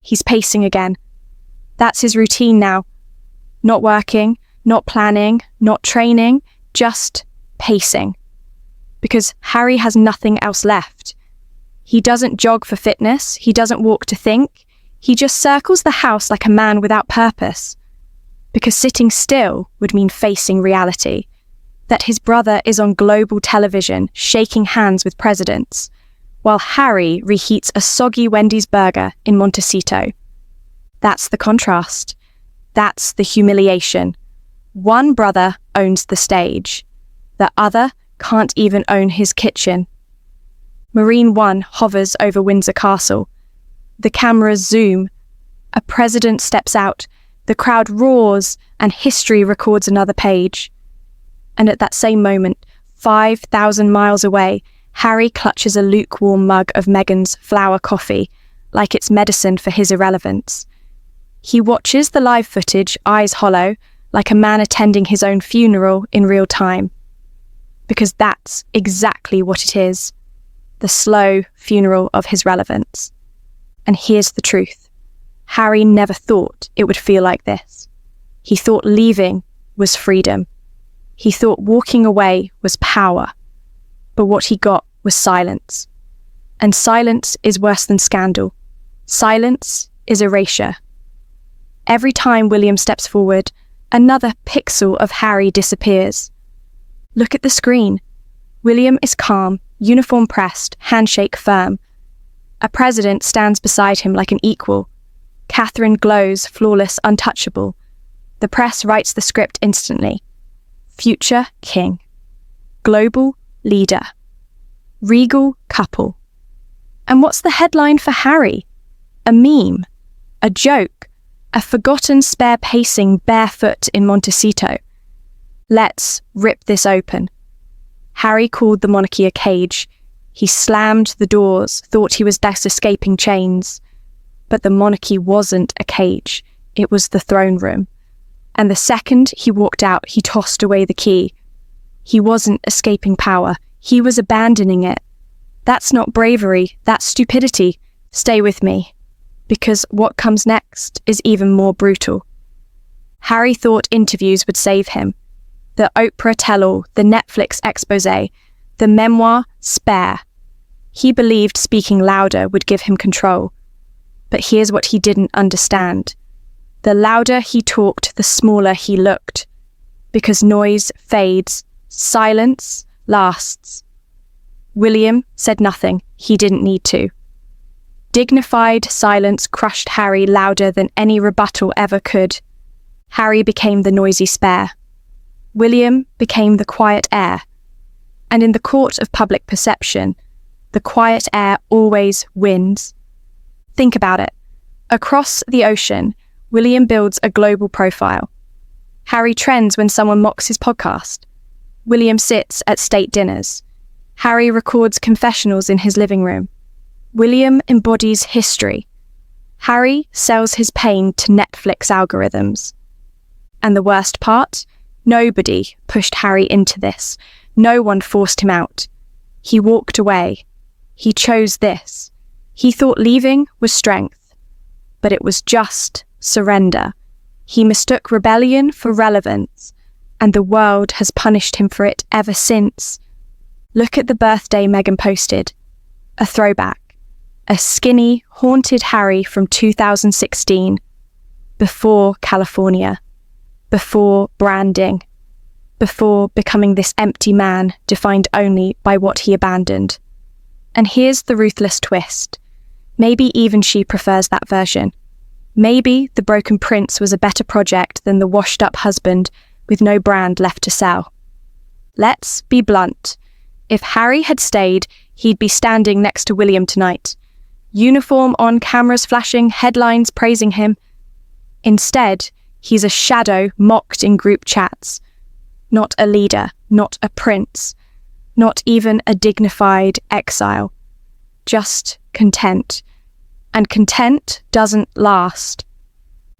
He's pacing again. That's his routine now. Not working, not planning, not training, just pacing. Because Harry has nothing else left. He doesn't jog for fitness, he doesn't walk to think, he just circles the house like a man without purpose. Because sitting still would mean facing reality. That his brother is on global television shaking hands with presidents, while Harry reheats a soggy Wendy's burger in Montecito. That's the contrast. That's the humiliation. One brother owns the stage. The other can't even own his kitchen. Marine One hovers over Windsor Castle. The cameras zoom. A president steps out. The crowd roars, and history records another page. And at that same moment, 5,000 miles away, Harry clutches a lukewarm mug of Meghan's flower coffee, like it's medicine for his irrelevance. He watches the live footage, eyes hollow, like a man attending his own funeral in real time. Because that's exactly what it is. The slow funeral of his relevance. And here's the truth. Harry never thought it would feel like this. He thought leaving was freedom. He thought walking away was power. But what he got was silence. And silence is worse than scandal. Silence is erasure. Every time William steps forward, another pixel of Harry disappears. Look at the screen. William is calm, uniform pressed, handshake firm. A president stands beside him like an equal. Catherine glows, flawless, untouchable. The press writes the script instantly. Future king. Global leader. Regal couple. And what's the headline for Harry? A meme. A joke. A forgotten spare pacing barefoot in Montecito. Let's rip this open. Harry called the monarchy a cage. He slammed the doors, thought he was thus escaping chains. But the monarchy wasn't a cage. It was the throne room. And the second he walked out, he tossed away the key. He wasn't escaping power. He was abandoning it. That's not bravery. That's stupidity. Stay with me. Because what comes next is even more brutal. Harry thought interviews would save him. The Oprah tell-all, the Netflix exposé, the memoir Spare. He believed speaking louder would give him control. But here's what he didn't understand. The louder he talked, the smaller he looked. Because noise fades, silence lasts. William said nothing. He didn't need to. Dignified silence crushed Harry louder than any rebuttal ever could. Harry became the noisy spare. William became the quiet heir. And in the court of public perception, the quiet heir always wins. Think about it. Across the ocean, William builds a global profile. Harry trends when someone mocks his podcast. William sits at state dinners. Harry records confessionals in his living room. William embodies history. Harry sells his pain to Netflix algorithms. And the worst part? Nobody pushed Harry into this. No one forced him out. He walked away. He chose this. He thought leaving was strength. But it was just surrender. He mistook rebellion for relevance, and the world has punished him for it ever since. Look at the birthday Meghan posted. A throwback. A skinny, haunted Harry from 2016. Before California. Before branding. Before becoming this empty man defined only by what he abandoned. And here's the ruthless twist. Maybe even she prefers that version. Maybe the broken prince was a better project than the washed-up husband with no brand left to sell. Let's be blunt. If Harry had stayed, he'd be standing next to William tonight. Uniform on, cameras flashing, headlines praising him. Instead, he's a shadow mocked in group chats. Not a leader, not a prince, not even a dignified exile. Just content. And content doesn't last.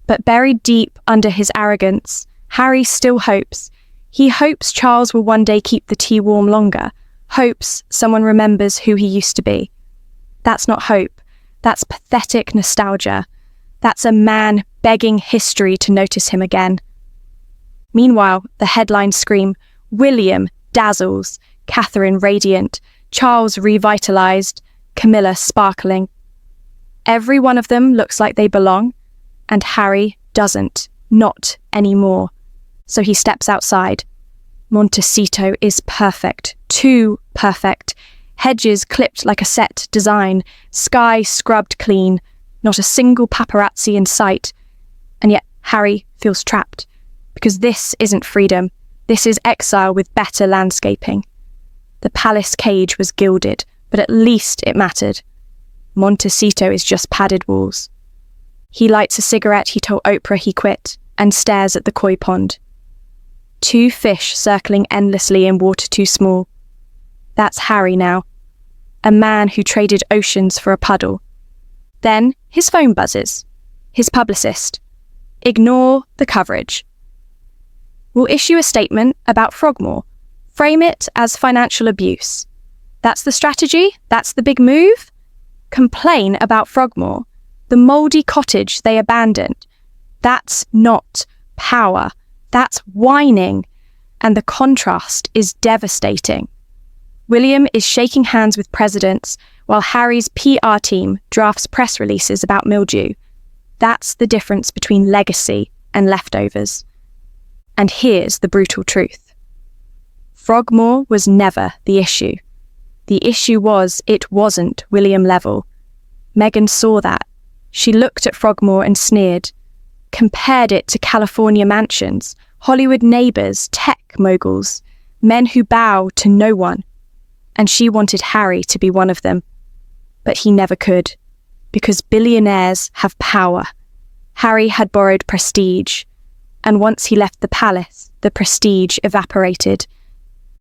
But buried deep under his arrogance, Harry still hopes. He hopes Charles will one day keep the tea warm longer. Hopes someone remembers who he used to be. That's not hope. That's pathetic nostalgia. That's a man begging history to notice him again. Meanwhile, the headlines scream, William dazzles, Catherine radiant, Charles revitalized, Camilla sparkling. Every one of them looks like they belong, and Harry doesn't, not anymore. So he steps outside. Montecito is perfect, too perfect. Hedges clipped like a set design, sky scrubbed clean, not a single paparazzi in sight. And yet Harry feels trapped, because this isn't freedom. This is exile with better landscaping. The palace cage was gilded, but at least it mattered. Montecito is just padded walls. He lights a cigarette he told Oprah he quit and stares at the koi pond. 2 fish circling endlessly in water too small. That's Harry now. A man who traded oceans for a puddle. Then his phone buzzes. His publicist. Ignore the coverage. We'll issue a statement about Frogmore. Frame it as financial abuse. That's the strategy? That's the big move? Complain about Frogmore, the mouldy cottage they abandoned. That's not power. That's whining. And the contrast is devastating. William is shaking hands with presidents while Harry's PR team drafts press releases about mildew. That's the difference between legacy and leftovers. And here's the brutal truth. Frogmore was never the issue. The issue was it wasn't William level. Meghan saw that. She looked at Frogmore and sneered, compared it to California mansions, Hollywood neighbours, tech moguls, men who bow to no one. And she wanted Harry to be one of them. But he never could, because billionaires have power. Harry had borrowed prestige, and once he left the palace, the prestige evaporated.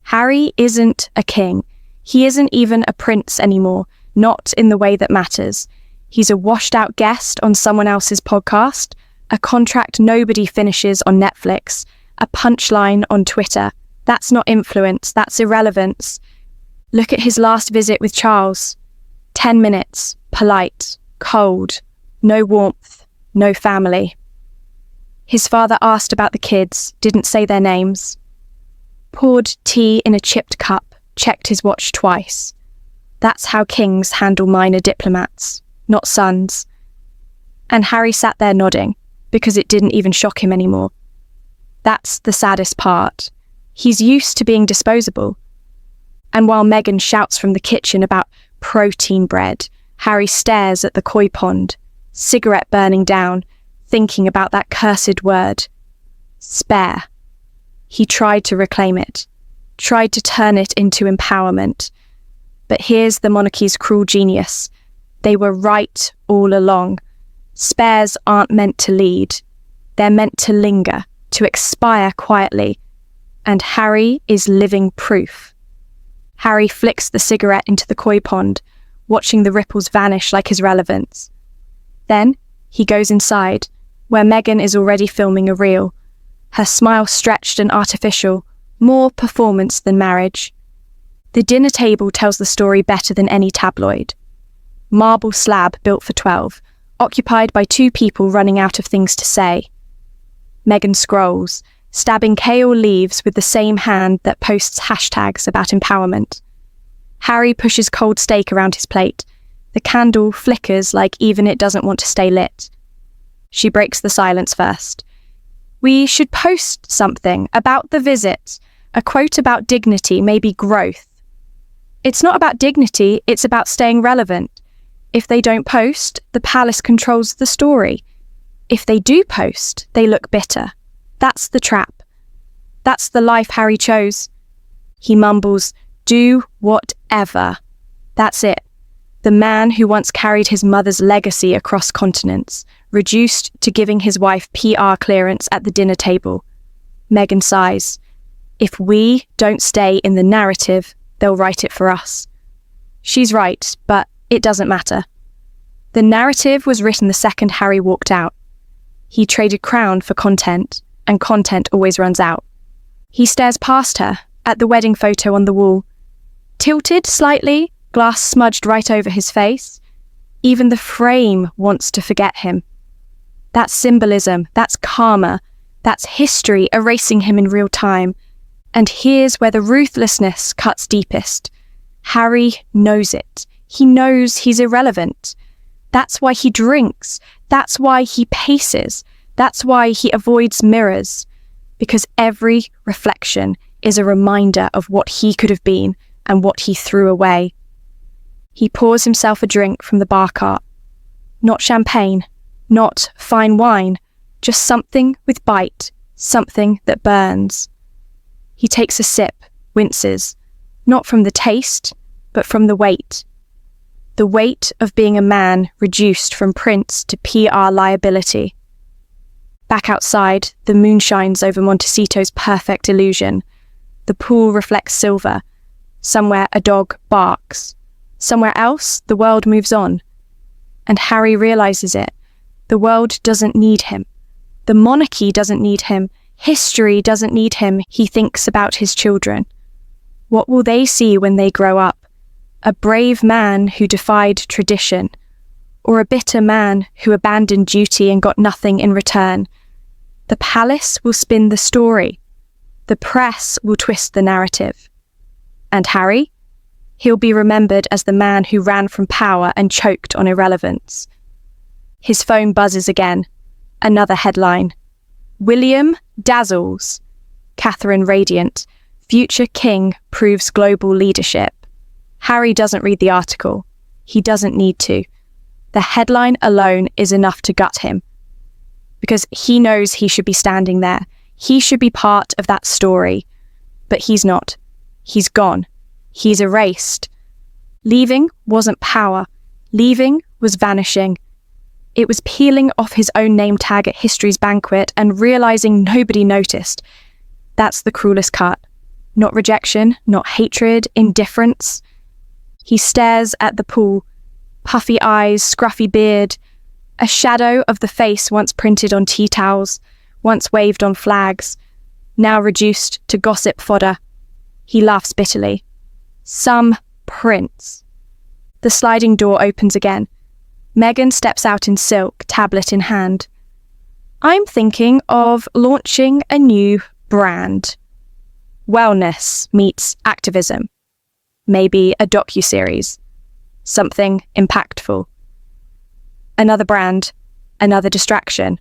Harry isn't a king. He isn't even a prince anymore, not in the way that matters. He's a washed-out guest on someone else's podcast, a contract nobody finishes on Netflix, a punchline on Twitter. That's not influence, that's irrelevance. Look at his last visit with Charles. 10 minutes, polite, cold, no warmth, no family. His father asked about the kids, didn't say their names. Poured tea in a chipped cup, checked his watch twice. That's how kings handle minor diplomats, not sons. And Harry sat there nodding, because it didn't even shock him anymore. That's the saddest part. He's used to being disposable. And while Meghan shouts from the kitchen about protein bread, Harry stares at the koi pond, cigarette burning down, thinking about that cursed word. Spare. He tried to reclaim it, tried to turn it into empowerment. But here's the monarchy's cruel genius. They were right all along. Spares aren't meant to lead. They're meant to linger, to expire quietly. And Harry is living proof. Harry flicks the cigarette into the koi pond, watching the ripples vanish like his relevance. Then he goes inside, where Meghan is already filming a reel, her smile stretched and artificial, more performance than marriage. The dinner table tells the story better than any tabloid. Marble slab built for 12, occupied by 2 people running out of things to say. Meghan scrolls, stabbing kale leaves with the same hand that posts hashtags about empowerment. Harry pushes cold steak around his plate. The candle flickers like even it doesn't want to stay lit. She breaks the silence first. We should post something about the visit, a quote about dignity, maybe growth. It's not about dignity, it's about staying relevant. If they don't post, the palace controls the story. If they do post, they look bitter. That's the trap. That's the life Harry chose. He mumbles, do whatever. That's it. The man who once carried his mother's legacy across continents, reduced to giving his wife PR clearance at the dinner table. Meghan sighs. If we don't stay in the narrative, they'll write it for us. She's right, but it doesn't matter. The narrative was written the second Harry walked out. He traded crown for content, and content always runs out. He stares past her, at the wedding photo on the wall. Tilted slightly, glass smudged right over his face. Even the frame wants to forget him. That's symbolism, that's karma, that's history erasing him in real time. And here's where the ruthlessness cuts deepest. Harry knows it. He knows he's irrelevant. That's why he drinks. That's why he paces. That's why he avoids mirrors. Because every reflection is a reminder of what he could have been and what he threw away. He pours himself a drink from the bar cart. Not champagne, not fine wine, just something with bite, something that burns. He takes a sip, winces, not from the taste, but from the weight. The weight of being a man reduced from prince to PR liability. Back outside, the moon shines over Montecito's perfect illusion. The pool reflects silver. Somewhere a dog barks. Somewhere else, the world moves on. And Harry realizes it. The world doesn't need him. The monarchy doesn't need him. History doesn't need him. He thinks about his children. What will they see when they grow up? A brave man who defied tradition, or a bitter man who abandoned duty and got nothing in return? The palace will spin the story. The press will twist the narrative. And Harry? He'll be remembered as the man who ran from power and choked on irrelevance. His phone buzzes again. Another headline. William dazzles. Catherine radiant. Future king proves global leadership. Harry doesn't read the article. He doesn't need to. The headline alone is enough to gut him. Because he knows he should be standing there. He should be part of that story. But he's not. He's gone. He's erased. Leaving wasn't power. Leaving was vanishing. It was peeling off his own name tag at history's banquet and realizing nobody noticed. That's the cruelest cut. Not rejection, not hatred, indifference. He stares at the pool. Puffy eyes, scruffy beard. A shadow of the face once printed on tea towels, once waved on flags, now reduced to gossip fodder. He laughs bitterly. Some prince. The sliding door opens again. Meghan steps out in silk, tablet in hand. I'm thinking of launching a new brand. Wellness meets activism. Maybe a docuseries. Something impactful. Another brand, another distraction,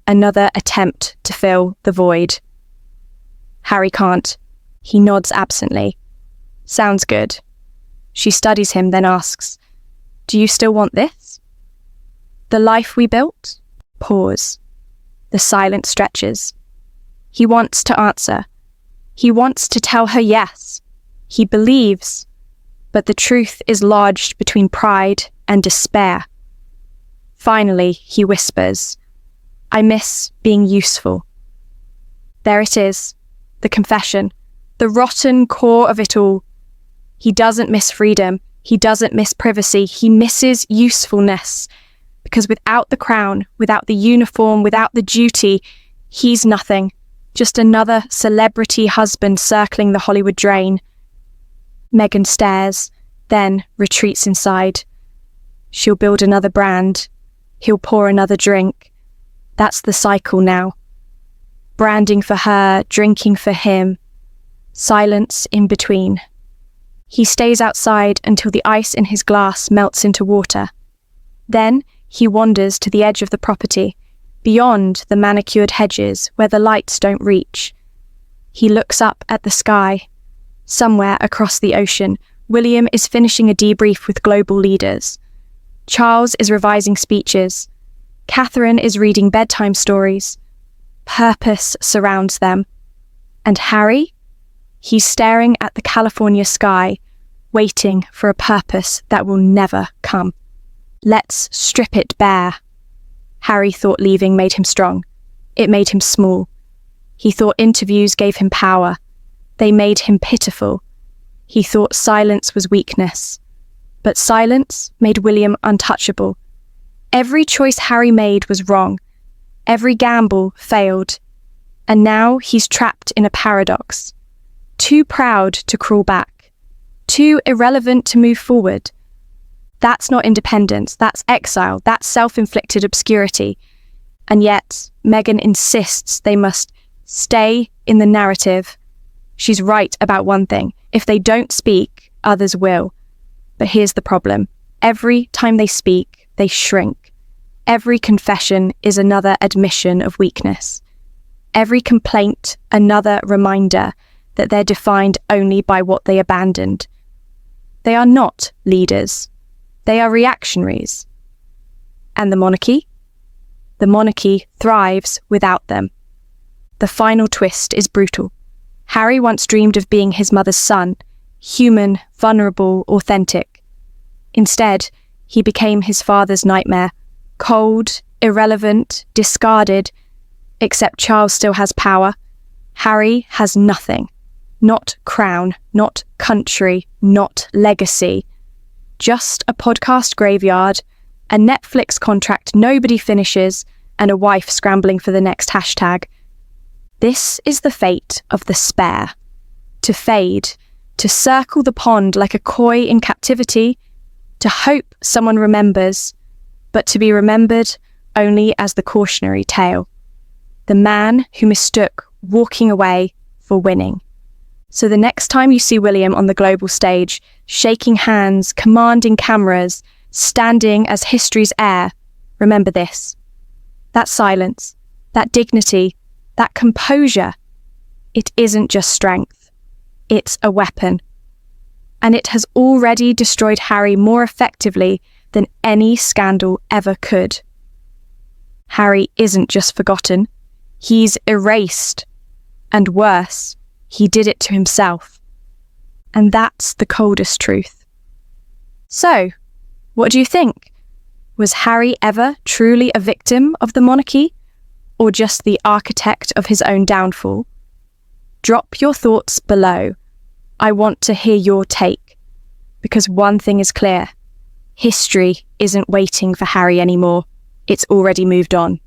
another attempt to fill the void. Harry can't. He nods absently. Sounds good. She studies him, then asks, Do you still want this? The life we built? Pause. The silence stretches. He wants to answer. He wants to tell her yes. He believes. But the truth is lodged between pride and despair. Finally, he whispers, I miss being useful. There it is, the confession, the rotten core of it all. He doesn't miss freedom. He doesn't miss privacy. He misses usefulness. Because without the crown, without the uniform, without the duty, he's nothing. Just another celebrity husband circling the Hollywood drain. Meghan stares, then retreats inside. She'll build another brand. He'll pour another drink. That's the cycle now. Branding for her, drinking for him. Silence in between. He stays outside until the ice in his glass melts into water. Then he wanders to the edge of the property, beyond the manicured hedges where the lights don't reach. He looks up at the sky. Somewhere across the ocean, William is finishing a debrief with global leaders. Charles is revising speeches. Catherine is reading bedtime stories. Purpose surrounds them. And Harry? He's staring at the California sky, waiting for a purpose that will never come. Let's strip it bare. Harry thought leaving made him strong. It made him small. He thought interviews gave him power. They made him pitiful. He thought silence was weakness. But silence made William untouchable. Every choice Harry made was wrong. Every gamble failed. And now he's trapped in a paradox. Too proud to crawl back. Too irrelevant to move forward. That's not independence. That's exile. That's self-inflicted obscurity. And yet, Meghan insists they must stay in the narrative. She's right about one thing. If they don't speak, others will. But here's the problem. Every time they speak, they shrink. Every confession is another admission of weakness. Every complaint, another reminder that they're defined only by what they abandoned. They are not leaders. They are reactionaries. And the monarchy? The monarchy thrives without them. The final twist is brutal. Harry once dreamed of being his mother's son, human, vulnerable, authentic. Instead, he became his father's nightmare, cold, irrelevant, discarded. Except Charles still has power. Harry has nothing. Not crown, not country, not legacy. Just a podcast graveyard, a Netflix contract nobody finishes, and a wife scrambling for the next hashtag. This is the fate of the spare. To fade, to circle the pond like a koi in captivity, to hope someone remembers, but to be remembered only as the cautionary tale. The man who mistook walking away for winning. So the next time you see William on the global stage, shaking hands, commanding cameras, standing as history's heir, remember this. That silence, that dignity, that composure, it isn't just strength. It's a weapon. And it has already destroyed Harry more effectively than any scandal ever could. Harry isn't just forgotten. He's erased. And worse, he did it to himself. And that's the coldest truth. So, what do you think? Was Harry ever truly a victim of the monarchy, or just the architect of his own downfall? Drop your thoughts below. I want to hear your take. Because one thing is clear. History isn't waiting for Harry anymore. It's already moved on.